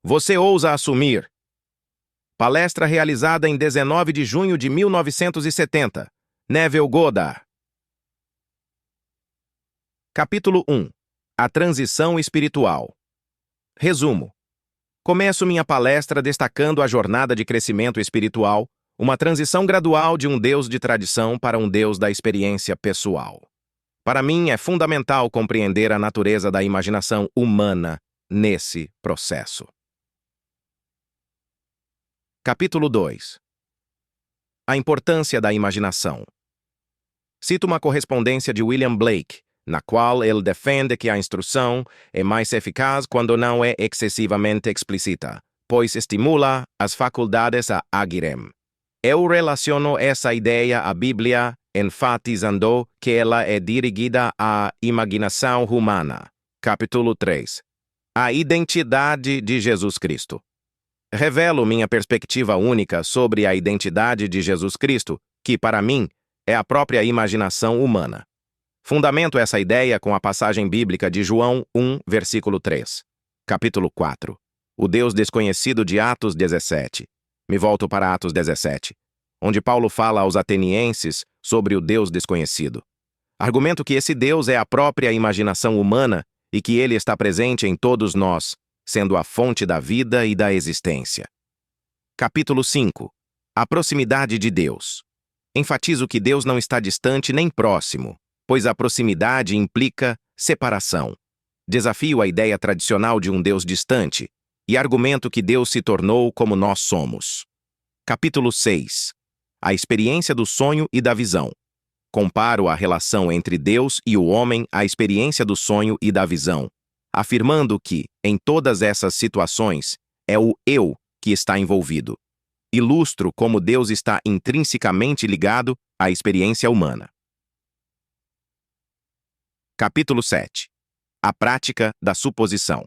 Você ousa assumir? Palestra realizada em 19 de junho de 1970. Neville Goddard. Capítulo 1. A transição espiritual. Resumo. Começo minha palestra destacando a jornada de crescimento espiritual, uma transição gradual de um Deus de tradição para um Deus da experiência pessoal. Para mim, é fundamental compreender a natureza da imaginação humana nesse processo. Capítulo 2. A importância da imaginação. Cito uma correspondência de William Blake, na qual ele defende que a instrução é mais eficaz quando não é excessivamente explícita, pois estimula as faculdades a agirem. Eu relaciono essa ideia à Bíblia, enfatizando que ela é dirigida à imaginação humana. Capítulo 3. A identidade de Jesus Cristo. Revelo minha perspectiva única sobre a identidade de Jesus Cristo, que, para mim, é a própria imaginação humana. Fundamento essa ideia com a passagem bíblica de João 1, versículo 3. Capítulo 4. O Deus desconhecido de Atos 17. Me volto para Atos 17, onde Paulo fala aos atenienses sobre o Deus desconhecido. Argumento que esse Deus é a própria imaginação humana e que ele está presente em todos nós, sendo a fonte da vida e da existência. Capítulo 5. A proximidade de Deus. Enfatizo que Deus não está distante nem próximo, pois a proximidade implica separação. Desafio a ideia tradicional de um Deus distante e argumento que Deus se tornou como nós somos. Capítulo 6. A experiência do sonho e da visão. Comparo a relação entre Deus e o homem à experiência do sonho e da visão, afirmando que, em todas essas situações, é o eu que está envolvido. Ilustro como Deus está intrinsecamente ligado à experiência humana. Capítulo 7. A prática da suposição.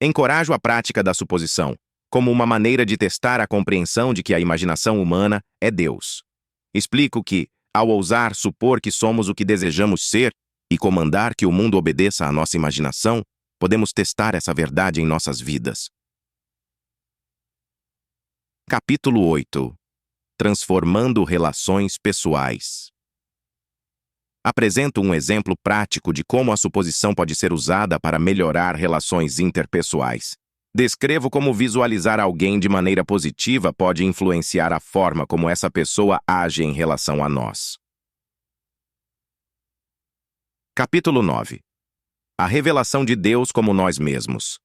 Encorajo a prática da suposição como uma maneira de testar a compreensão de que a imaginação humana é Deus. Explico que, ao ousar supor que somos o que desejamos ser e comandar que o mundo obedeça à nossa imaginação, podemos testar essa verdade em nossas vidas. Capítulo 8. Transformando relações pessoais. Apresento um exemplo prático de como a suposição pode ser usada para melhorar relações interpessoais. Descrevo como visualizar alguém de maneira positiva pode influenciar a forma como essa pessoa age em relação a nós. Capítulo 9. A revelação de Deus como nós mesmos.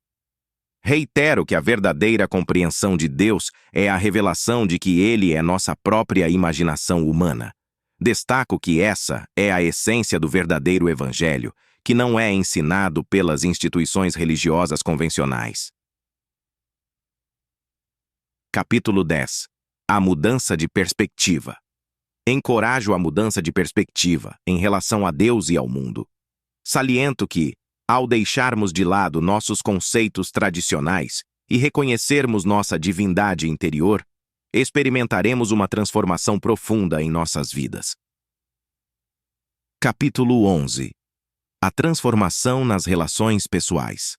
Reitero que a verdadeira compreensão de Deus é a revelação de que Ele é nossa própria imaginação humana. Destaco que essa é a essência do verdadeiro Evangelho, que não é ensinado pelas instituições religiosas convencionais. Capítulo 10. A mudança de perspectiva. Encorajo a mudança de perspectiva em relação a Deus e ao mundo. Saliento que, ao deixarmos de lado nossos conceitos tradicionais e reconhecermos nossa divindade interior, experimentaremos uma transformação profunda em nossas vidas. Capítulo 11. A transformação nas relações pessoais.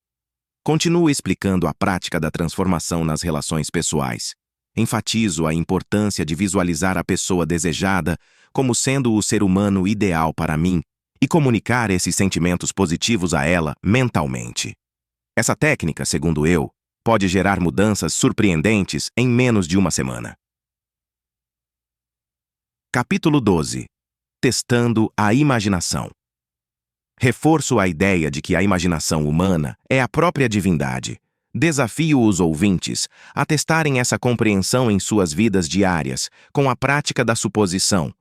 Continuo explicando a prática da transformação nas relações pessoais. Enfatizo a importância de visualizar a pessoa desejada como sendo o ser humano ideal para mim e comunicar esses sentimentos positivos a ela mentalmente. Essa técnica, segundo eu, pode gerar mudanças surpreendentes em menos de uma semana. Capítulo 12. Testando a imaginação. Reforço a ideia de que a imaginação humana é a própria divindade. Desafio os ouvintes a testarem essa compreensão em suas vidas diárias, com a prática da suposição.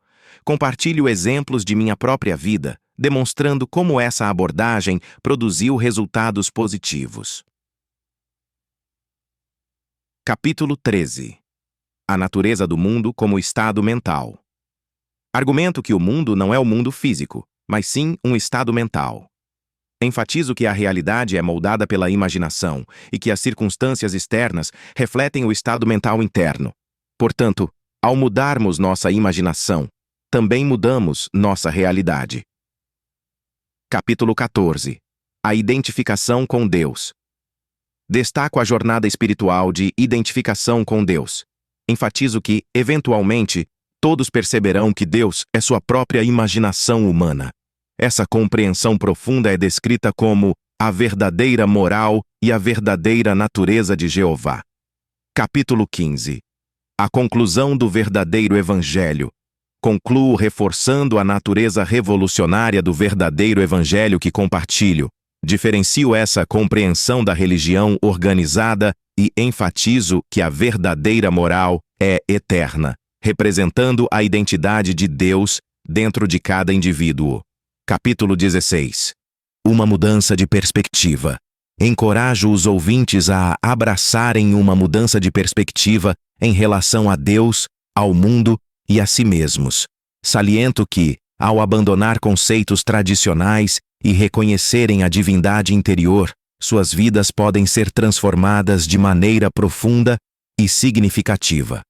Compartilho exemplos de minha própria vida, demonstrando como essa abordagem produziu resultados positivos. Capítulo 13. A natureza do mundo como estado mental. Argumento que o mundo não é o mundo físico, mas sim um estado mental. Enfatizo que a realidade é moldada pela imaginação e que as circunstâncias externas refletem o estado mental interno. Portanto, ao mudarmos nossa imaginação, também mudamos nossa realidade. Capítulo 14. A identificação com Deus. Destaco a jornada espiritual de identificação com Deus. Enfatizo que, eventualmente, todos perceberão que Deus é sua própria imaginação humana. Essa compreensão profunda é descrita como a verdadeira moral e a verdadeira natureza de Jeová. Capítulo 15. A conclusão do verdadeiro Evangelho. Concluo reforçando a natureza revolucionária do verdadeiro Evangelho que compartilho. Diferencio essa compreensão da religião organizada e enfatizo que a verdadeira moral é eterna, representando a identidade de Deus dentro de cada indivíduo. Capítulo 16. Uma mudança de perspectiva. Encorajo os ouvintes a abraçarem uma mudança de perspectiva em relação a Deus, ao mundo e a si mesmos. Saliento que, ao abandonar conceitos tradicionais e reconhecerem a divindade interior, suas vidas podem ser transformadas de maneira profunda e significativa.